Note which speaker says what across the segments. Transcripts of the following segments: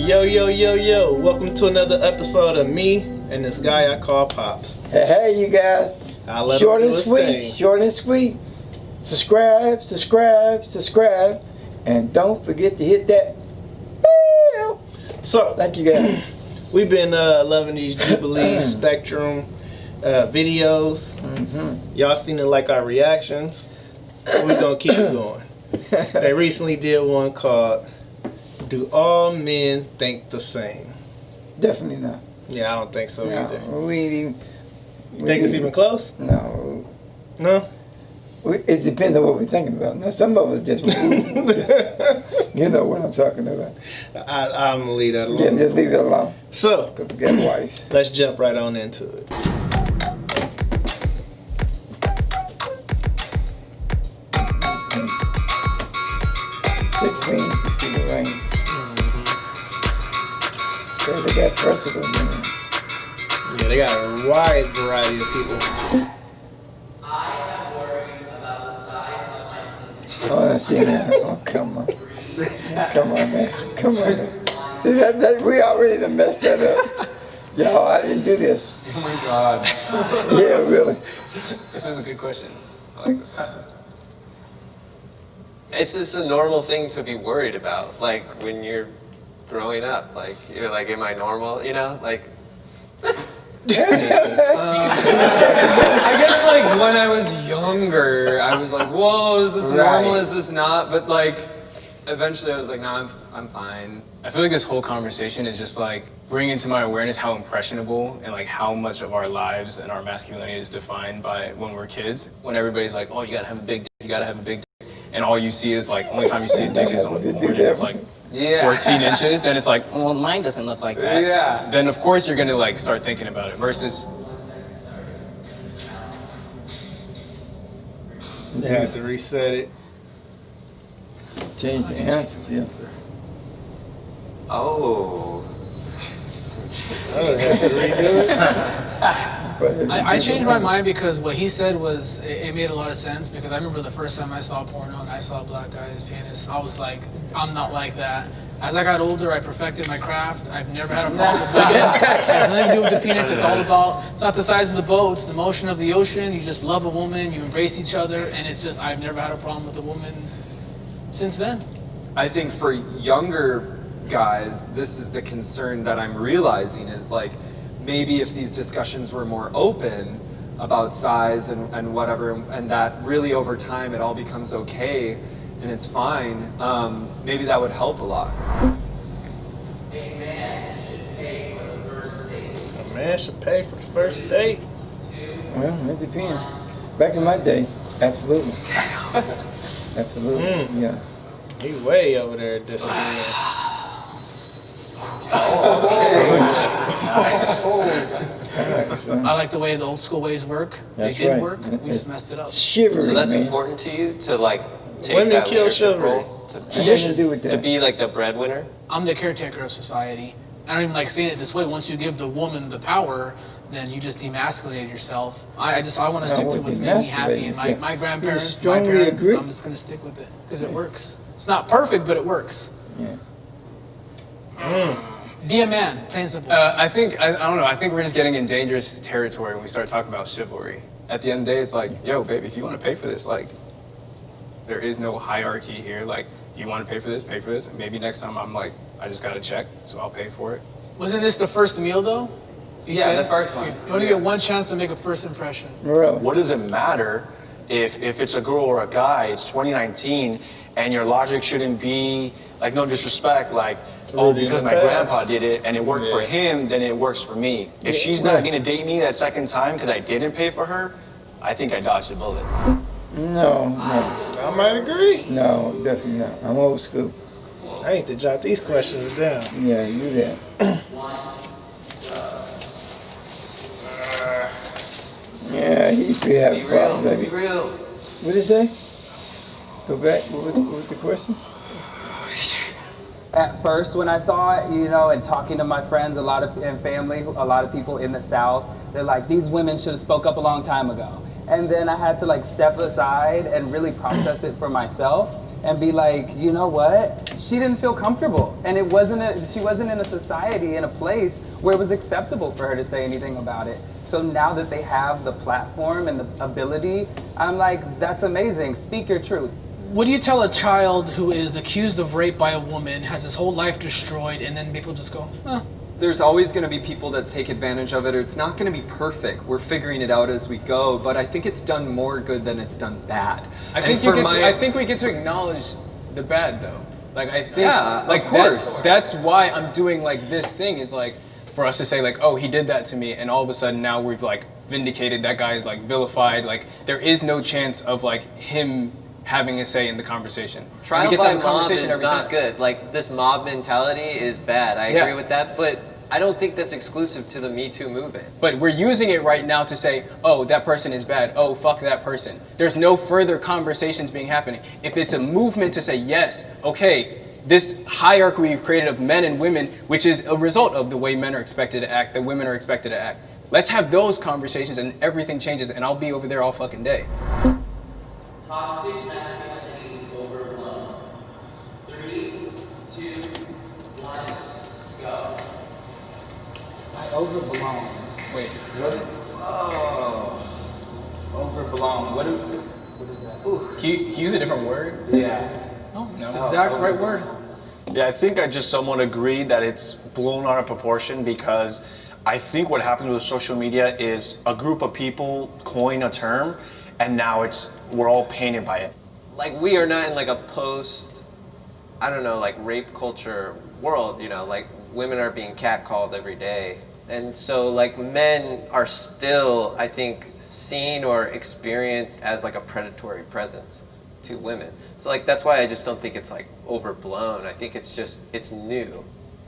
Speaker 1: Yo, yo, yo, yo. Welcome to another episode of me and this guy I call Pops.
Speaker 2: Hey, you guys. Short and sweet, short and sweet. Subscribe, subscribe, subscribe. And don't forget to hit that bell.
Speaker 1: So,
Speaker 2: thank you guys.
Speaker 1: We've been loving these Jubilee Spectrum videos. Y'all seen it like our reactions. We're going to keep it going. They recently did one called Do All Men Think the Same?
Speaker 2: Definitely not.
Speaker 1: Yeah, I don't think so either.
Speaker 2: We ain't even.
Speaker 1: You think it's even close?
Speaker 2: No.
Speaker 1: No?
Speaker 2: It depends on what we're thinking about. Now, some of us just, you know what I'm talking about.
Speaker 1: I'm going to leave that alone.
Speaker 2: Yeah, just leave it alone.
Speaker 1: So,
Speaker 2: Because we got wives.
Speaker 1: let's jump right on into it.
Speaker 2: Six means to see the range. So they got versatile men.
Speaker 1: Yeah, they got a wide variety of people.
Speaker 2: Oh, I see that. Oh, come on. Come on, man. Come on, man. See, we already done messed that up. Yo, I didn't do this.
Speaker 3: Oh my God.
Speaker 2: Yeah, really.
Speaker 3: This is a good question. I like this. It's just a normal thing to be worried about, like when you're growing up. Like, you're like, am I normal? You know, like. I guess like when I was younger, I was like, whoa, is this normal? Is this not? But like, eventually I was like, no, I'm fine.
Speaker 4: I feel like this whole conversation is just like bringing to my awareness how impressionable and like how much of our lives and our masculinity is defined by when we're kids. When everybody's like, oh, you gotta have a big dick, you gotta have a big dick. And all you see is like, only time you see a dick is on porn and it's like 14 inches. Then it's like, well, mine doesn't look like that.
Speaker 3: Yeah.
Speaker 4: Then of course you're gonna like start thinking about it versus.
Speaker 1: They had to reset it.
Speaker 2: Change the answers, yeah.
Speaker 3: Oh.
Speaker 1: Oh, they had to redo it?
Speaker 5: I changed my mind because what he said was, it made a lot of sense, because I remember the first time I saw porno and I saw a black guy's penis, I was like, I'm not like that. As I got older, I perfected my craft. I've never had a problem with that. It has nothing to do with the penis. It's all about, it's not the size of the boat, it's the motion of the ocean. You just love a woman, you embrace each other, and it's just, I've never had a problem with a woman since then.
Speaker 3: I think for younger guys, this is the concern that I'm realizing is like, maybe if these discussions were more open about size and whatever, and that really over time it all becomes okay and it's fine, maybe that would help a lot.
Speaker 1: A man should pay for the first date.
Speaker 2: Well, it depends. Back in my day, absolutely. Absolutely, yeah.
Speaker 1: He way over there disagreeing.
Speaker 5: I like the way the old school ways work.
Speaker 2: That's
Speaker 5: They did
Speaker 2: right.
Speaker 5: work, we just messed it up.
Speaker 2: Shivery,
Speaker 3: So that's
Speaker 2: man.
Speaker 3: important to you to like take
Speaker 1: Women
Speaker 3: that
Speaker 1: kill
Speaker 3: leadership
Speaker 1: chivalry.
Speaker 3: role?
Speaker 2: Nothing to do with
Speaker 3: To
Speaker 2: that.
Speaker 3: be like the breadwinner?
Speaker 5: I'm the caretaker of society. I don't even like saying it this way. Once you give the woman the power, then you just demasculate yourself. I want to stick to what's made me happy. And my grandparents, my
Speaker 2: strongly
Speaker 5: parents,
Speaker 2: agree.
Speaker 5: I'm just going to stick with it because it works. It's not perfect, but it works.
Speaker 2: Yeah.
Speaker 5: Be a man, plain and simple.
Speaker 4: I don't know, I think we're just getting in dangerous territory when we start talking about chivalry. At the end of the day, it's like, yo, baby, if you want to pay for this, like, there is no hierarchy here. Like, if you want to pay for this, pay for this. Maybe next time I'm like, I just got a check, so I'll pay for it.
Speaker 5: Wasn't this the first meal, though? You
Speaker 3: Yeah,
Speaker 5: said?
Speaker 3: the first one.
Speaker 5: You only get one chance to make a first impression.
Speaker 2: Really?
Speaker 6: What does it matter if it's a girl or a guy? It's 2019, and your logic shouldn't be, like, no disrespect, like, oh, because my grandpa did it and it worked for him, then it works for me. If she's not gonna date me that second time because I didn't pay for her, I think I dodged a bullet.
Speaker 2: No.
Speaker 1: I might agree.
Speaker 2: No, definitely not. I'm old school.
Speaker 1: I need to jot these questions down.
Speaker 2: Yeah, do that. Yeah, he used to have problems, baby.
Speaker 3: Be real.
Speaker 2: What did it say? Go back. What was the question?
Speaker 7: At first, when I saw it, you know, and talking to my friends, and family, a lot of people in the South, they're like, these women should have spoke up a long time ago. And then I had to like step aside and really process it for myself. and be like, you know what? She didn't feel comfortable, and she wasn't in a society, in a place where it was acceptable for her to say anything about it. So now that they have the platform and the ability, I'm like, that's amazing. Speak your truth.
Speaker 5: What do you tell a child who is accused of rape by a woman, has his whole life destroyed, and then people just go,
Speaker 3: There's always going to be people that take advantage of it, or it's not going to be perfect. We're figuring it out as we go, but I think it's done more good than it's done bad.
Speaker 4: I think we get to acknowledge the bad though. Like I think,
Speaker 3: of course.
Speaker 4: That's why I'm doing like this thing is like for us to say like, oh, he did that to me, and all of a sudden now we've like vindicated that guy is like vilified. Like there is no chance of like him having a say in the conversation.
Speaker 8: Trial by mob is not good. Like this mob mentality is bad. I agree with that, but I don't think that's exclusive to the Me Too movement.
Speaker 4: But we're using it right now to say, oh, that person is bad. Oh, fuck that person. There's no further conversations being happening. If it's a movement to say, yes, okay, this hierarchy we've created of men and women, which is a result of the way men are expected to act, that women are expected to act. Let's have those conversations and everything changes, and I'll be over there all fucking day.
Speaker 9: Toxic masculinity is overblown. 3, 2, 1, go.
Speaker 7: Overblown. Wait, what? Oh. Overblown. What is that?
Speaker 4: Can you use a different word?
Speaker 7: Yeah.
Speaker 5: no, it's the exact right word.
Speaker 6: Yeah, I think I just somewhat agree that it's blown out of proportion because I think what happens with social media is a group of people coin a term and now we're all painted by it.
Speaker 8: Like we are not in like a I don't know, like rape culture world, you know, like women are being catcalled every day. And so like men are still, I think, seen or experienced as like a predatory presence to women. So like that's why I just don't think it's like overblown. I think it's new.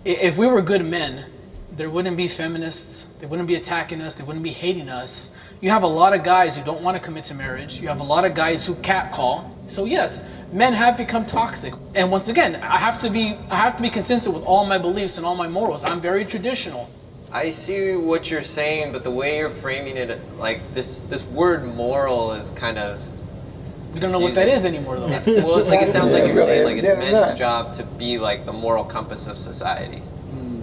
Speaker 5: If we were good men, there wouldn't be feminists, they wouldn't be attacking us, they wouldn't be hating us. You have a lot of guys who don't want to commit to marriage. You have a lot of guys who catcall. So yes, men have become toxic. And once again, I have to be consistent with all my beliefs and all my morals. I'm very traditional.
Speaker 8: I see what you're saying, but the way you're framing it, like this word moral is kind of
Speaker 5: We don't know what that is anymore though.
Speaker 8: well, it's like it sounds like you're saying like it's men's job to be like the moral compass of society.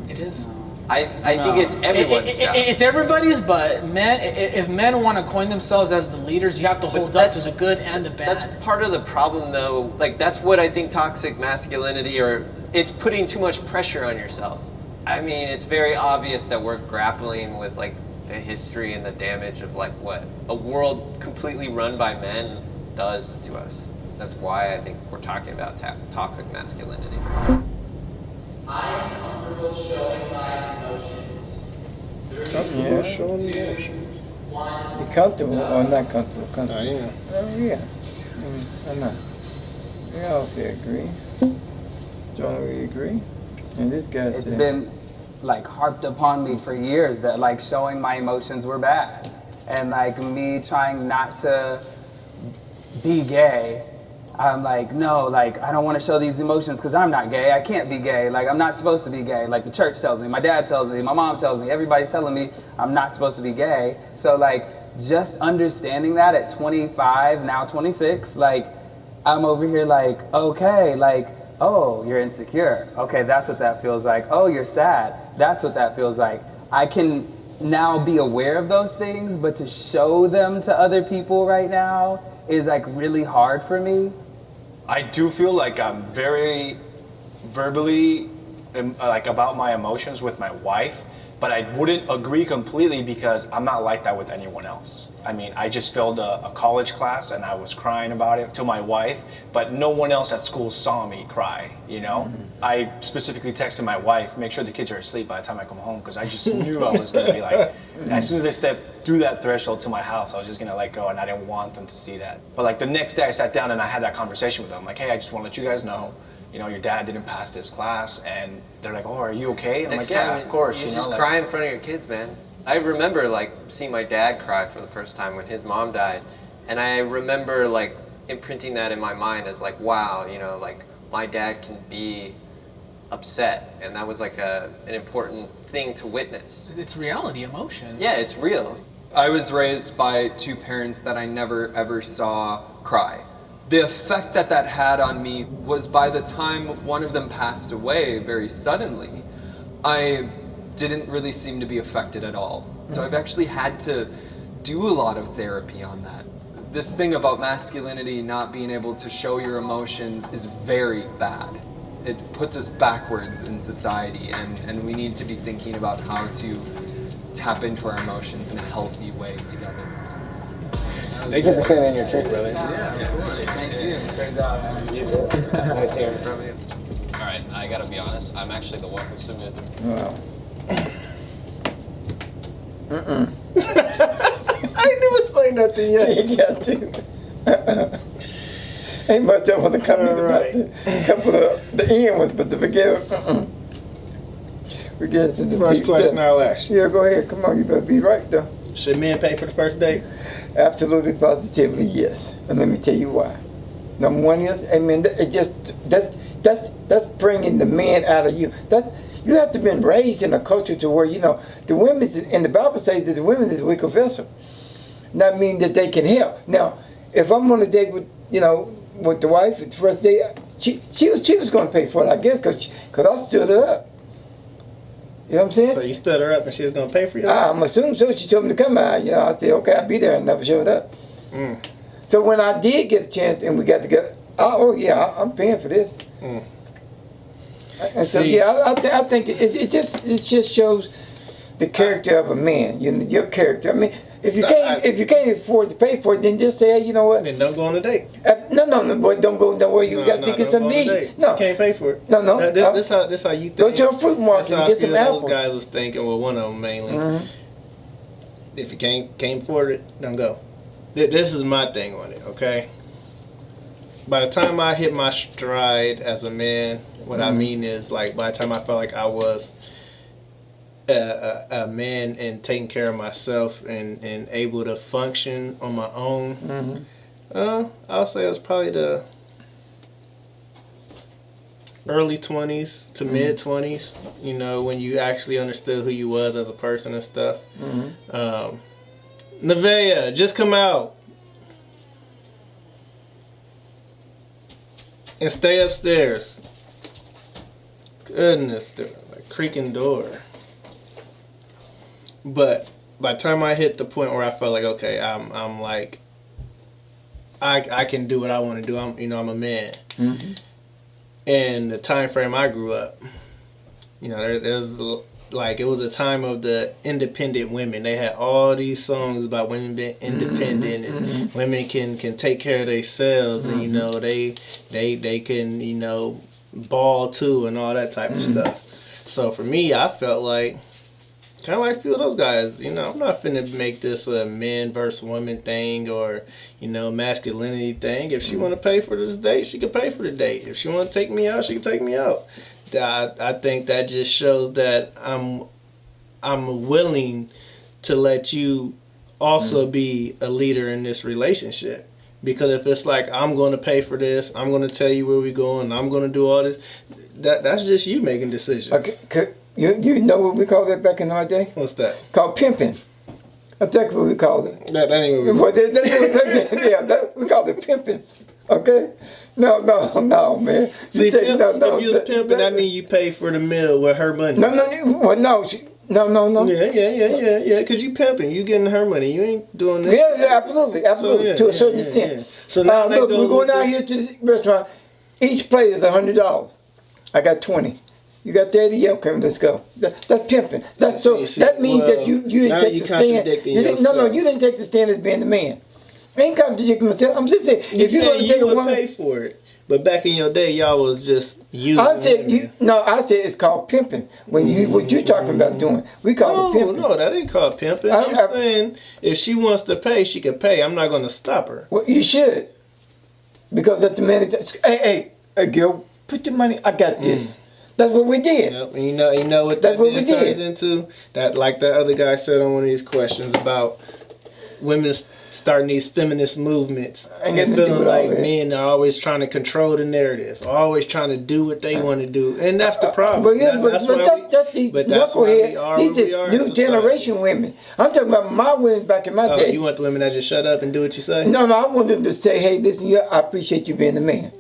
Speaker 5: It is.
Speaker 8: I think it's everyone's job.
Speaker 5: It's everybody's, but men, if men want to coin themselves as the leaders, you have to hold up to the good and the bad.
Speaker 8: That's part of the problem, though. Like that's what I think toxic masculinity, or it's putting too much pressure on yourself. I mean, it's very obvious that we're grappling with like the history and the damage of like what a world completely run by men does to us. That's why I think we're talking about toxic masculinity.
Speaker 9: I am comfortable showing my emotions. 3,
Speaker 2: Comfortable
Speaker 1: showing the emotions.
Speaker 9: 1.
Speaker 2: You comfortable or not comfortable? Comfortable.
Speaker 1: I am.
Speaker 2: Oh, yeah. I'm not. We all agree. Don't we agree? And this guy
Speaker 7: It's
Speaker 2: said,
Speaker 7: been like harped upon me for years that like showing my emotions were bad. And like me trying not to be gay, I'm like, no, like I don't want to show these emotions because I'm not gay. I can't be gay. Like I'm not supposed to be gay. Like the church tells me, my dad tells me, my mom tells me, everybody's telling me I'm not supposed to be gay. So like just understanding that at 25, now 26, like I'm over here like, okay, like, oh, you're insecure. Okay, that's what that feels like. Oh, you're sad. That's what that feels like. I can now be aware of those things, but to show them to other people right now is like really hard for me.
Speaker 6: I do feel like I'm very verbally like about my emotions with my wife, but I wouldn't agree completely because I'm not like that with anyone else. I mean, I just failed a college class and I was crying about it to my wife, but no one else at school saw me cry, you know? I specifically texted my wife, make sure the kids are asleep by the time I come home, because I just knew I was gonna be like, as soon as I stepped through that threshold to my house, I was just gonna let go and I didn't want them to see that. But like the next day I sat down and I had that conversation with them, like, hey, I just wanna let you guys know, you know, your dad didn't pass this class, and they're like, oh, are you okay? And I'm like, yeah, of course.
Speaker 8: You
Speaker 6: know,
Speaker 8: just
Speaker 6: like,
Speaker 8: cry in front of your kids, man. I remember like seeing my dad cry for the first time when his mom died, and I remember like imprinting that in my mind as like, wow, you know, like my dad can be upset, and that was like an important thing to witness.
Speaker 5: It's reality, emotion.
Speaker 8: Yeah, it's real.
Speaker 3: I was raised by two parents that I never ever saw cry. the effect that that had on me was by the time one of them passed away very suddenly, I didn't really seem to be affected at all. So I've actually had to do a lot of therapy on that. This thing about masculinity not being able to show your emotions is very bad. It puts us backwards in society, and we need to be thinking about how to tap into our emotions in a healthy way together.
Speaker 4: Thank you for saying in your truth, brother.
Speaker 7: Thank you. Great job, man.
Speaker 4: Nice hearing from you.
Speaker 10: All right, I gotta be honest. I'm actually the one who submitted.
Speaker 2: Wow.
Speaker 1: I ain't never say nothing yet.
Speaker 2: You got to. Ain't much I want to come in
Speaker 1: Right.
Speaker 2: come for the end with, but the beginning. We get to the
Speaker 1: First
Speaker 2: deep
Speaker 1: question
Speaker 2: stuff.
Speaker 1: I'll ask you.
Speaker 2: Yeah, go ahead. Come on, you better be right though.
Speaker 1: Should men pay for the first date?
Speaker 2: Absolutely, positively, yes. And let me tell you why. Number one is, that's bringing the man out of you. You have to been raised in a culture to where the women, and the Bible says that the women is a weaker vessel. Not mean that they can help. Now, if I'm on a date with with the wife at the first date, she was going to pay for it, I guess, because I stood her up. You know what I'm saying?
Speaker 1: So you stood her up and she was gonna pay for you?
Speaker 2: I'm assuming so. She told me to come out. I said, okay, I'll be there, and never showed up. So when I did get a chance and we got together, I'm paying for this. And so I think it just shows the character of a man. Your character. I mean, if you can't afford to pay for it, then just say, hey, you know what?
Speaker 1: Then don't go on a date.
Speaker 2: No, boy, don't go nowhere. You got to get something to eat. No,
Speaker 1: you can't pay for it.
Speaker 2: No.
Speaker 1: This how you think.
Speaker 2: Go to a fruit market
Speaker 1: That's how
Speaker 2: and get
Speaker 1: I feel
Speaker 2: some apples.
Speaker 1: those guys was thinking. Well, one of them mainly. If you can't afford it, don't go. This is my thing on it. Okay. By the time I hit my stride as a man, what I mean is, like, by the time I felt like I was a man and taking care of myself and able to function on my own, I'll say it was probably the early 20s to mid 20s, when you actually understood who you was as a person and stuff. Nevaeh, just come out and stay upstairs. Goodness, like creaking door. But by the time I hit the point where I felt like, okay, I'm like, I can do what I want to do. I'm a man. And the time frame I grew up, there's like, it was a time of the independent women. They had all these songs about women being independent and women can take care of themselves, and they can ball too and all that type of stuff. So for me, I felt like kind of like a few of those guys. I'm not finna make this a man versus woman thing or masculinity thing. If she want to pay for this date, she can pay for the date. If she want to take me out, she can take me out. I think that just shows that I'm willing to let you also be a leader in this relationship. Because if it's like, I'm going to pay for this, I'm going to tell you where we're going, I'm going to do all this, that's just you making decisions.
Speaker 2: Okay. You know what we called that back in our day?
Speaker 1: What's that?
Speaker 2: Called pimping. That's what we called it.
Speaker 1: That ain't what we
Speaker 2: we called it pimping. Okay? No, man.
Speaker 1: See, if you was pimping, that means you pay for the meal with her money.
Speaker 2: No.
Speaker 1: Yeah. Because you pimping, you getting her money. You ain't doing this.
Speaker 2: Yeah, absolutely. So, to a certain extent.
Speaker 1: Yeah. So now
Speaker 2: look, we're going out here to the restaurant. Each plate is $100. I got 20. You got 30? Yeah, okay, let's go. That's pimping. That means that you didn't take the stand. No, you didn't take the stand as being the man. I ain't contradicting myself. I'm just saying, if you're going to take a woman,
Speaker 1: pay for it. But back in your day, y'all was just using.
Speaker 2: I said it's called pimping. What you're talking about doing, we call it pimping.
Speaker 1: No, that ain't called pimping. I'm saying if she wants to pay, she can pay. I'm not going to stop her.
Speaker 2: Well, you should, because at the minute, hey, girl, put your money. I got this. That's what we did.
Speaker 1: Yep. And you know what that turns into? That, like the other guy said on one of these questions about women starting these feminist movements
Speaker 2: Ain't
Speaker 1: and
Speaker 2: got nothing to do
Speaker 1: feeling
Speaker 2: with all
Speaker 1: like
Speaker 2: that.
Speaker 1: men are always trying to control the narrative, always trying to do what they want to do, and that's the problem.
Speaker 2: But yeah,
Speaker 1: that's
Speaker 2: but
Speaker 1: why
Speaker 2: that's these
Speaker 1: but that's why we are
Speaker 2: knucklehead, these
Speaker 1: where we are
Speaker 2: are
Speaker 1: in
Speaker 2: new
Speaker 1: society.
Speaker 2: generation women. I'm talking about my women back in my
Speaker 1: Oh,
Speaker 2: day.
Speaker 1: you want the women that just shut up and do what you say?
Speaker 2: No, I want them to say, hey, listen, yeah, I appreciate you being a man.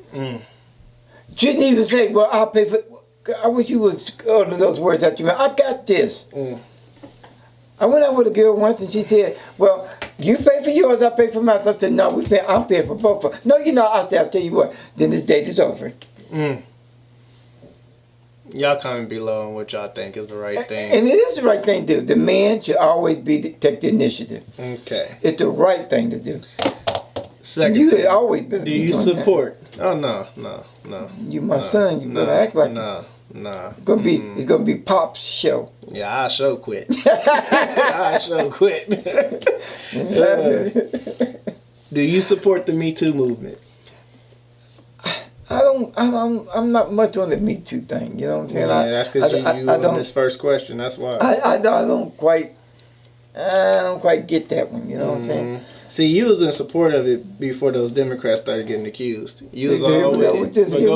Speaker 2: Shouldn't even say, well, I'll pay for. I wish you would utter those words out your mouth. I got this. I went out with a girl once and she said, well, you pay for yours, I pay for mine. I said, no, I'm paying for both of them. No, you're not. I said, I'll tell you what, then this date is over.
Speaker 1: Y'all comment below on what y'all think is the right thing.
Speaker 2: And it is the right thing to do. The man should always take the initiative.
Speaker 1: Okay.
Speaker 2: It's the right thing to do.
Speaker 1: Second
Speaker 2: You
Speaker 1: thing,
Speaker 2: always better
Speaker 1: do
Speaker 2: be
Speaker 1: you
Speaker 2: doing
Speaker 1: support? Oh no.
Speaker 2: You my son, you better act like it.
Speaker 1: Nah.
Speaker 2: It's gonna be Pop's show.
Speaker 1: Yeah, I sure quit. I sure quit. Do you support the Me Too movement?
Speaker 2: I'm not much on the Me Too thing. You know what I'm saying?
Speaker 1: Yeah, that's because you
Speaker 2: I
Speaker 1: on this first question. That's why.
Speaker 2: I don't quite get that one. You know what I'm saying?
Speaker 1: See, you was in support of it before those Democrats started getting accused. You was all with
Speaker 2: Why
Speaker 1: it.
Speaker 2: there's gotta be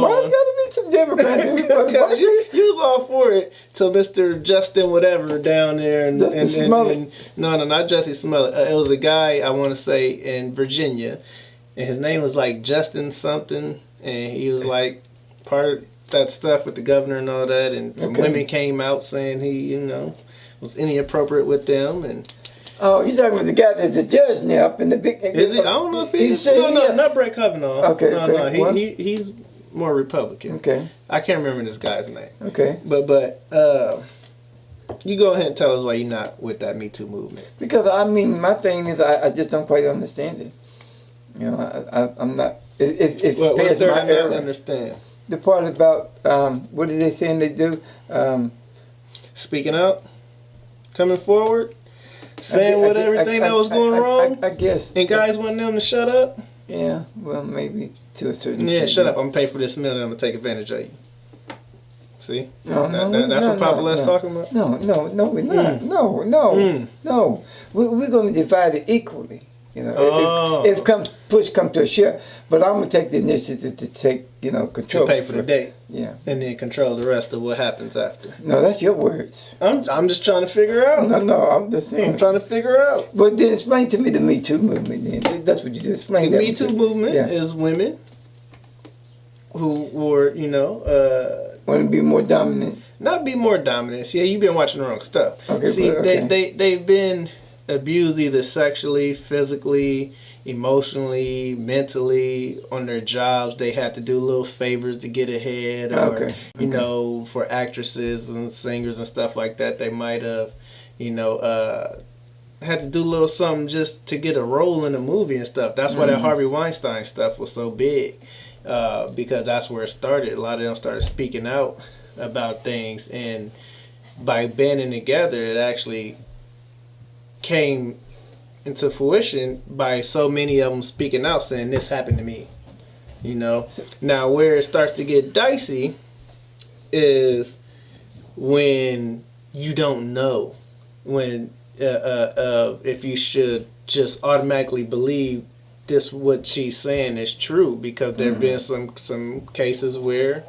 Speaker 2: some Democrats?
Speaker 1: Because you was all for it till Mr. Justin whatever down there and no, not Justin Smollett. It was a guy I want to say in Virginia, and his name was like Justin something, and he was like part of that stuff with the governor and all that, and some women came out saying he was inappropriate with them and.
Speaker 2: Oh, you talking about the guy that's a judge now up in the big?
Speaker 1: Is it? I don't know if he's not Brett Kavanaugh.
Speaker 2: Okay,
Speaker 1: no, he's more Republican.
Speaker 2: Okay,
Speaker 1: I can't remember this guy's name.
Speaker 2: Okay,
Speaker 1: but you go ahead and tell us why you're not with that Me Too movement.
Speaker 2: Because I mean, my thing is I just don't quite understand it. You know, I'm not. It's
Speaker 1: what's there
Speaker 2: my
Speaker 1: to
Speaker 2: era.
Speaker 1: not understand?
Speaker 2: The part about what are they saying they do?
Speaker 1: Speaking out, coming forward. Saying everything that was going wrong?
Speaker 2: I guess.
Speaker 1: And guys want them to shut up?
Speaker 2: Yeah, well, maybe to a certain
Speaker 1: extent. Yeah, shut up. I'm going to pay for this meal and I'm going to take advantage of you. See? That's what Papa Let's talking about?
Speaker 2: No, we're not. No. We're going to divide it equally. You know, if push comes to a shove, but I'm gonna take the initiative to take control.
Speaker 1: To pay for the date.
Speaker 2: Yeah.
Speaker 1: And then control the rest of what happens after.
Speaker 2: No, that's your words.
Speaker 1: I'm just trying to figure out.
Speaker 2: No, I'm just saying.
Speaker 1: I'm trying to figure out.
Speaker 2: But then explain to me the Me Too movement. Then that's what you do. Explain
Speaker 1: the
Speaker 2: that.
Speaker 1: Me Too movement is women who were
Speaker 2: want to be more dominant.
Speaker 1: Not be more dominant. See, you've been watching the wrong stuff.
Speaker 2: Okay,
Speaker 1: see, they've been abused either sexually, physically, emotionally, mentally on their jobs. They had to do little favors to get ahead, or you know, for actresses and singers and stuff like that, they might have, had to do a little something just to get a role in a movie and stuff. That's why that Harvey Weinstein stuff was so big, because that's where it started. A lot of them started speaking out about things, and by banding together, it actually came into fruition by so many of them speaking out saying this happened to me. Now where it starts to get dicey is when you don't know, when if you should just automatically believe this what she's saying is true, because there have been some cases where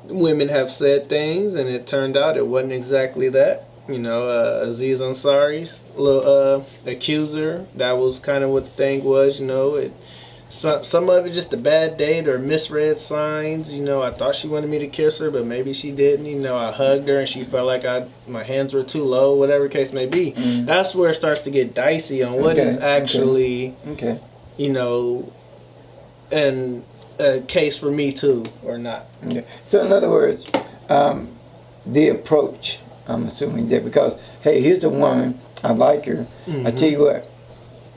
Speaker 1: women have said things and it turned out it wasn't exactly that. Aziz Ansari's little accuser, that was kind of what the thing was. Some of it just a bad date or misread signs. I thought she wanted me to kiss her, but maybe she didn't. I hugged her and she felt like my hands were too low, whatever case may be. That's where it starts to get dicey on what is actually, and a case for Me Too or not.
Speaker 2: Okay. So in other words, the approach, I'm assuming that because, hey, here's a woman, I like her. I tell you what,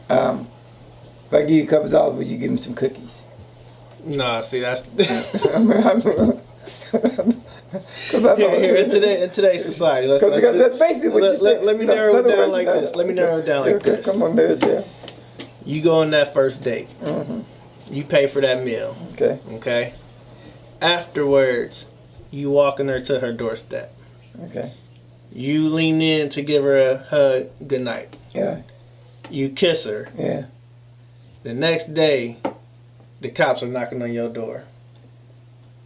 Speaker 2: if I give you a couple $, would you give me some cookies?
Speaker 1: Nah, see, that's
Speaker 2: here
Speaker 1: in today's society.
Speaker 2: That's basically what you said.
Speaker 1: Let me narrow it down like this. Let me narrow it down like this.
Speaker 2: Come on, there.
Speaker 1: You go on that first date. You pay for that meal. Okay. Afterwards, you walking her to her doorstep.
Speaker 2: Okay.
Speaker 1: You lean in to give her a hug. Good night.
Speaker 2: Yeah.
Speaker 1: You kiss her.
Speaker 2: Yeah.
Speaker 1: The next day, the cops are knocking on your door.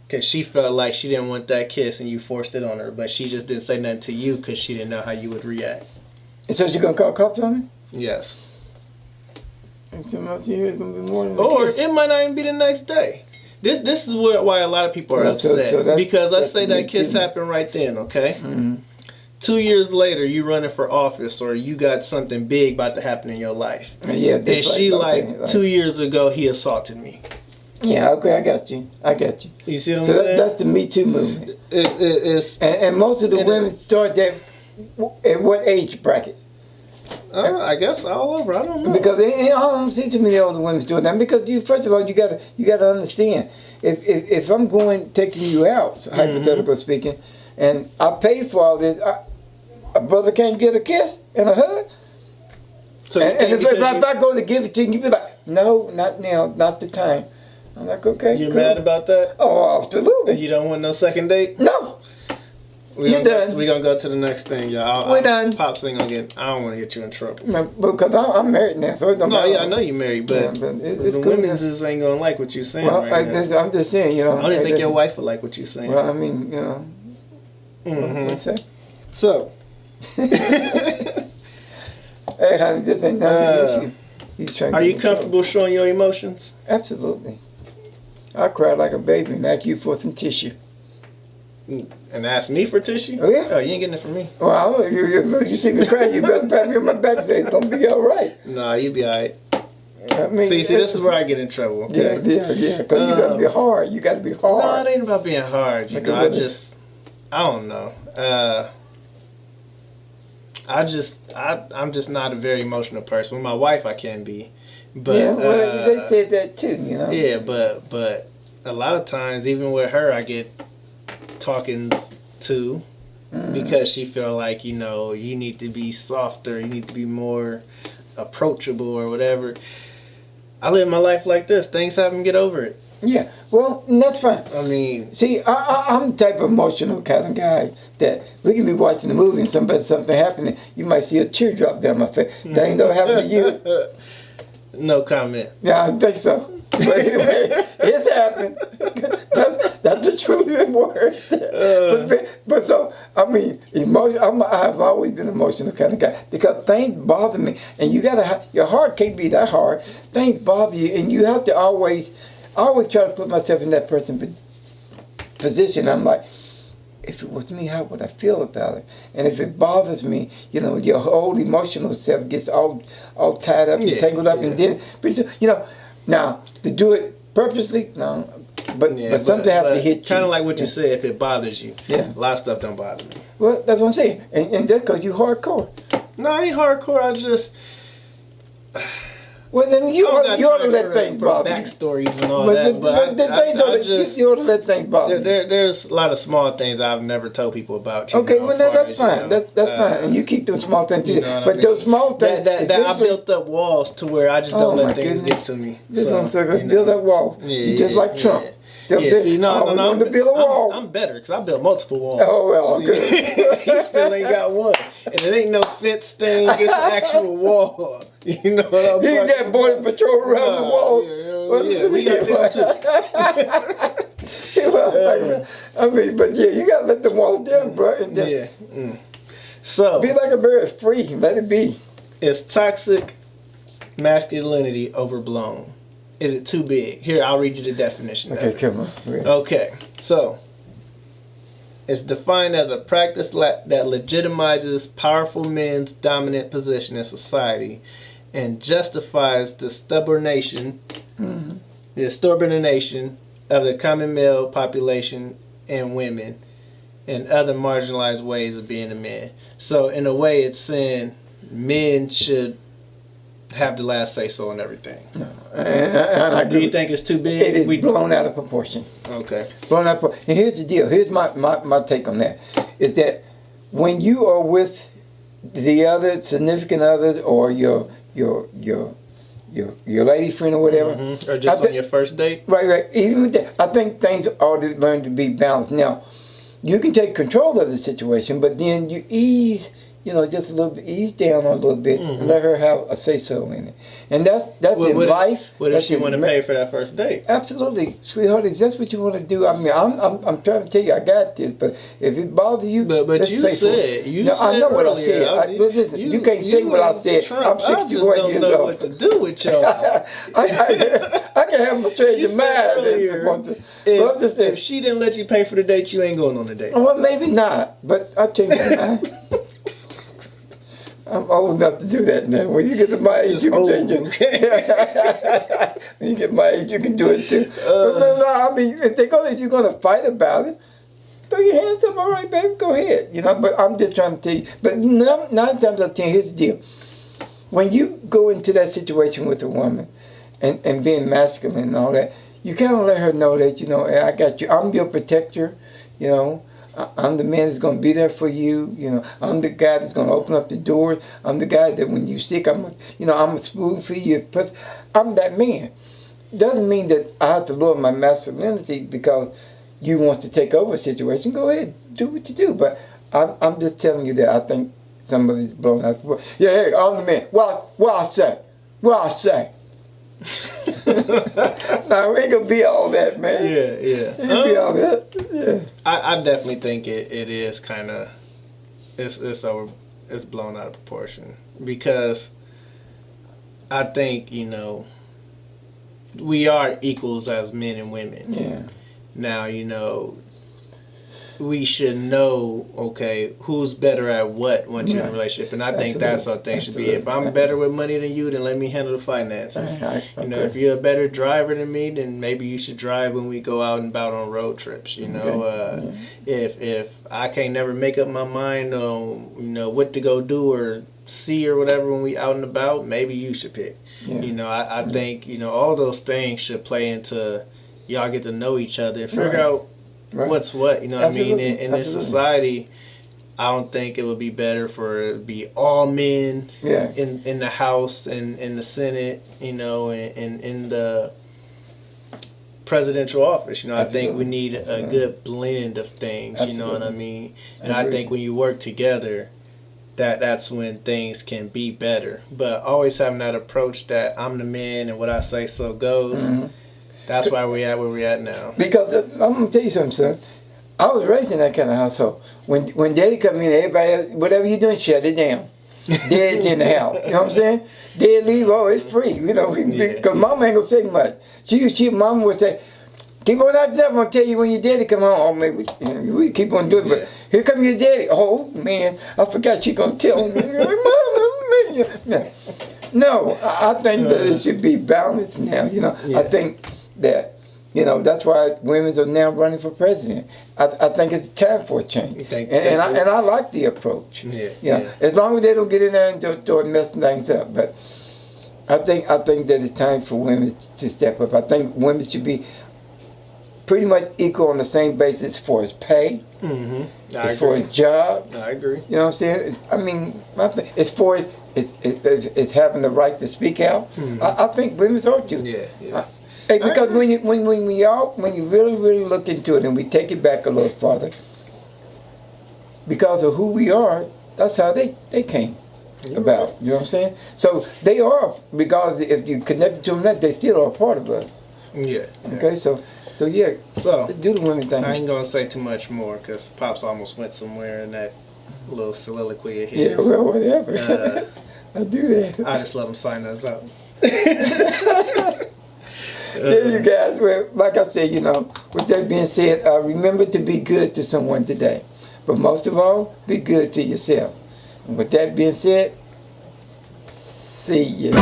Speaker 1: Because she felt like she didn't want that kiss and you forced it on her. But she just didn't say nothing to you because she didn't know how you would react.
Speaker 2: So you gonna call cops on me?
Speaker 1: Yes.
Speaker 2: And something else here is gonna be more than a
Speaker 1: Or
Speaker 2: kiss.
Speaker 1: it might not even be the next day. This is why a lot of people are
Speaker 2: Yeah, so
Speaker 1: upset.
Speaker 2: that's-
Speaker 1: Because let's
Speaker 2: that's
Speaker 1: say
Speaker 2: me
Speaker 1: that kiss
Speaker 2: too.
Speaker 1: happened right then, okay?
Speaker 2: Mm-hmm.
Speaker 1: 2 years later, you running for office or you got something big about to happen in your life.
Speaker 2: Yeah,
Speaker 1: And
Speaker 2: that's
Speaker 1: she
Speaker 2: okay,
Speaker 1: 2 years ago, he assaulted me.
Speaker 2: Yeah, okay, I got you.
Speaker 1: You see what I'm
Speaker 2: So
Speaker 1: saying?
Speaker 2: that's the Me Too movement.
Speaker 1: It's
Speaker 2: And most of the women start that at what age bracket?
Speaker 1: I guess all over. I don't know.
Speaker 2: Because I don't see too many older women doing that. Because first of all, you gotta understand. If I'm taking you out, hypothetical speaking, and I pay for all this, a brother can't get a kiss and a hug.
Speaker 1: So
Speaker 2: And if I go to give it to you, you be like, no, not now, not the time. I'm like, okay.
Speaker 1: You're
Speaker 2: cool.
Speaker 1: mad about that?
Speaker 2: Oh, absolutely.
Speaker 1: You don't want no second date?
Speaker 2: No. You're done.
Speaker 1: We're going to go to the next thing, y'all.
Speaker 2: We're done.
Speaker 1: Pops ain't going to get, I don't want to get you in trouble.
Speaker 2: No, because I'm married now, so it don't
Speaker 1: No,
Speaker 2: matter.
Speaker 1: yeah, I know you're married, but,
Speaker 2: Yeah, but it's
Speaker 1: the
Speaker 2: cool.
Speaker 1: women's just ain't going to like what you're saying
Speaker 2: Well,
Speaker 1: right now.
Speaker 2: I'm just saying, you know.
Speaker 1: I don't even think your
Speaker 2: listen,
Speaker 1: wife would like what you're saying.
Speaker 2: Well, I mean, you know.
Speaker 1: Mhm.
Speaker 2: What's that?
Speaker 1: So,
Speaker 2: Hey, honey, this ain't nothing issue. He's trying to
Speaker 1: are
Speaker 2: get
Speaker 1: you
Speaker 2: in trouble.
Speaker 1: comfortable showing your emotions?
Speaker 2: Absolutely. I cried like a baby and asked you for some tissue.
Speaker 1: And ask me for tissue?
Speaker 2: Oh, yeah.
Speaker 1: Oh, you ain't getting it from me.
Speaker 2: Well, you see me cry, you better pat me on my back and say it's going to be all right.
Speaker 1: Nah, you be all right.
Speaker 2: I mean,
Speaker 1: See, this is where I get in trouble, okay?
Speaker 2: Yeah, because you got to be hard. You got to be
Speaker 1: No,
Speaker 2: hard.
Speaker 1: it ain't about being hard. You
Speaker 2: Like
Speaker 1: know,
Speaker 2: a
Speaker 1: I
Speaker 2: little-
Speaker 1: just, I don't know. I'm just not a very emotional person. With my wife, I can be, but
Speaker 2: yeah, well, they said that too, you know.
Speaker 1: yeah, but a lot of times, even with her, I get talking to because she feel like, you know, you need to be softer, you need to be more approachable or whatever. I live my life like this. Things happen, get over it.
Speaker 2: Yeah, well, and that's fine.
Speaker 1: I mean,
Speaker 2: See, I'm the type of emotional kind of guy that we can be watching a movie and something happening. You might see a tear drop down my face. That ain't never happened to you.
Speaker 1: no comment.
Speaker 2: Yeah, I think so. But anyway, it's happened. That's the truth of the word. But so, I mean, I've always been an emotional kind of guy because things bother me. And you gotta, your heart can't be that hard. Things bother you and you have to always try to put myself in that person's position. I'm like, if it was me, how would I feel about it? And if it bothers me, you know, your whole emotional self gets all tied up and tangled up, and then, you know, now to do it purposely, no, but something have to hit you.
Speaker 1: Kind of like what you said. If it bothers you,
Speaker 2: Yeah.
Speaker 1: a lot of stuff don't bother me.
Speaker 2: Well, that's what I'm saying, and that's because you hardcore.
Speaker 1: No, I ain't hardcore. I just
Speaker 2: Well, then you
Speaker 1: I
Speaker 2: ought
Speaker 1: don't
Speaker 2: to
Speaker 1: got time
Speaker 2: let
Speaker 1: for
Speaker 2: things bother you.
Speaker 1: backstories and all that. But
Speaker 2: You ought to let things bother you.
Speaker 1: there's a lot of small things I've never told people about. You
Speaker 2: Okay,
Speaker 1: know,
Speaker 2: well,
Speaker 1: as far
Speaker 2: that's
Speaker 1: as,
Speaker 2: fine.
Speaker 1: you know,
Speaker 2: That's fine. And you keep those small things.
Speaker 1: you know what I
Speaker 2: But
Speaker 1: mean?
Speaker 2: those small things.
Speaker 1: that I built up walls to where I just
Speaker 2: Oh,
Speaker 1: don't
Speaker 2: my
Speaker 1: let things
Speaker 2: goodness.
Speaker 1: get to me.
Speaker 2: This
Speaker 1: So,
Speaker 2: one's so good.
Speaker 1: you know.
Speaker 2: Build that wall.
Speaker 1: Yeah,
Speaker 2: You just
Speaker 1: yeah,
Speaker 2: like Trump.
Speaker 1: yeah.
Speaker 2: See what I'm
Speaker 1: Yeah,
Speaker 2: saying?
Speaker 1: see,
Speaker 2: I always wanted to build a wall.
Speaker 1: I'm better because I built multiple walls.
Speaker 2: Oh, well,
Speaker 1: See,
Speaker 2: okay.
Speaker 1: he still ain't got one, and it ain't no fence thing. It's an actual wall. You know what I'm
Speaker 2: You
Speaker 1: talking
Speaker 2: got border patrol around the walls.
Speaker 1: Yeah, we got them too.
Speaker 2: I mean, but yeah, you gotta let the walls down, bro. And just
Speaker 1: Yeah. So
Speaker 2: be like a bird, free. Let it be.
Speaker 1: is toxic masculinity overblown? Is it too big? Here, I'll read you the definition. of
Speaker 2: Okay,
Speaker 1: it.
Speaker 2: come on. Really.
Speaker 1: Okay, so it's defined as a practice that legitimizes powerful men's dominant position in society and justifies the subordination of the common male population and women and other marginalized ways of being a man. So in a way, it's saying men should have the last say so on everything.
Speaker 2: And I
Speaker 1: Do you think it's too big?
Speaker 2: it is blown out of proportion?
Speaker 1: Okay.
Speaker 2: Blown out. And here's the deal. Here's my take on that. Is that when you are with the other significant other or your lady friend or whatever,
Speaker 1: Or just
Speaker 2: I
Speaker 1: on your first date?
Speaker 2: right. Even with that, I think things ought to learn to be balanced. Now, you can take control of the situation, but then you ease just a little bit, ease down a little bit, and let her have a say so in it. And that's in life.
Speaker 1: What if
Speaker 2: that's
Speaker 1: she
Speaker 2: in
Speaker 1: want to pay for that first date?
Speaker 2: Absolutely, sweetheart. If that's what you want to do, I mean, I'm trying to tell you, I got this. But if it bothers you,
Speaker 1: but
Speaker 2: let's
Speaker 1: you
Speaker 2: pay for
Speaker 1: said
Speaker 2: it.
Speaker 1: you
Speaker 2: Now,
Speaker 1: said
Speaker 2: I know what I
Speaker 1: earlier,
Speaker 2: said. Listen, you can't say what I said.
Speaker 1: Trump,
Speaker 2: I'm
Speaker 1: I just
Speaker 2: 61
Speaker 1: don't
Speaker 2: years
Speaker 1: know
Speaker 2: old.
Speaker 1: what to do with y'all.
Speaker 2: I can have my change
Speaker 1: You
Speaker 2: of
Speaker 1: said
Speaker 2: mind.
Speaker 1: earlier,
Speaker 2: But I'm just saying,
Speaker 1: if she didn't let you pay for the date, you ain't going on the date.
Speaker 2: well, maybe not. But I change my mind. I'm old enough to do that now. When you get to my age,
Speaker 1: Just
Speaker 2: you can
Speaker 1: old,
Speaker 2: change it.
Speaker 1: okay?
Speaker 2: When you get my age, you can do it too. But no, I mean, if you're gonna fight about it, throw your hands up. All right, baby, go ahead. But I'm just trying to tell you. But nine times out of 10, here's the deal. When you go into that situation with a woman, and being masculine and all that, you kind of let her know that hey, I got you. I'm your protector. I'm the man that's going to be there for you. I'm the guy that's going to open up the doors. I'm the guy that when you're sick, I'm a spoon for you. Plus, I'm that man. Doesn't mean that I have to lower my masculinity because you want to take over a situation. Go ahead, do what you do. But I'm just telling you that I think some of it's blown out. Yeah, hey, I'm the man. What I say? What I say? No, we ain't gonna be all that, man.
Speaker 1: Yeah.
Speaker 2: Ain't be all that. Yeah.
Speaker 1: I definitely think it is kind of it's blown out of proportion because I think we are equals as men and women.
Speaker 2: Yeah.
Speaker 1: Now we should know, okay, who's better at what once you're in a relationship. And I think that's our thing should be. If I'm better with money than you, then let me handle the finances. If you're a better driver than me, then maybe you should drive when we go out and about on road trips. If I can't never make up my mind on, what to go do or see or whatever when we out and about, maybe you should pick. Yeah. I think, all those things should play into y'all get to know each other and figure out what's what, what I mean? In this society, I don't think it would be better for it to be all men in the House and in the Senate, and in the presidential office. I think we need a good blend of things, you know what I mean? And I think when you work together, that's when things can be better. But always having that approach that I'm the man and what I say so goes. Mm-hmm. That's why we're at where we're at now. Because
Speaker 2: I'm gonna tell you something, son. I was raised in that kind of household. When Daddy come in, everybody, whatever you doing, shut it down. Dad's in the house. You know what I'm saying? Dad leave, it's free. Because Mama ain't gonna say much. Mama would say, keep on out there. I'm gonna tell you when your daddy come home. Oh, maybe we keep on doing it. But here come your daddy. Oh man, I forgot you gonna tell me. Mama, no, I think that it should be balanced now. I think that that's why women are now running for president. I think it's time for a change, and I like the approach. As long as they don't get in there and start messing things up. But I think that it's time for women to step up. I think women should be pretty much equal on the same basis as far as pay, as far as jobs.
Speaker 1: I agree.
Speaker 2: You know what I'm saying? I mean, as far as it's having the right to speak out, I think women are too.
Speaker 1: Yeah.
Speaker 2: Hey, because when you really, really look into it and we take it back a little farther, because of who we are, that's how they came about. You know what I'm saying? So they are, because if you connect to them, they still are a part of us.
Speaker 1: Yeah.
Speaker 2: Okay, so yeah.
Speaker 1: So
Speaker 2: do the women thing.
Speaker 1: I ain't gonna say too much more because Pops almost went somewhere in that little soliloquy of his.
Speaker 2: Yeah, well, whatever. I do that.
Speaker 1: I just let him sign us out.
Speaker 2: There you guys. Well, like I said, with that being said, remember to be good to someone today. But most of all, be good to yourself. And with that being said, see you.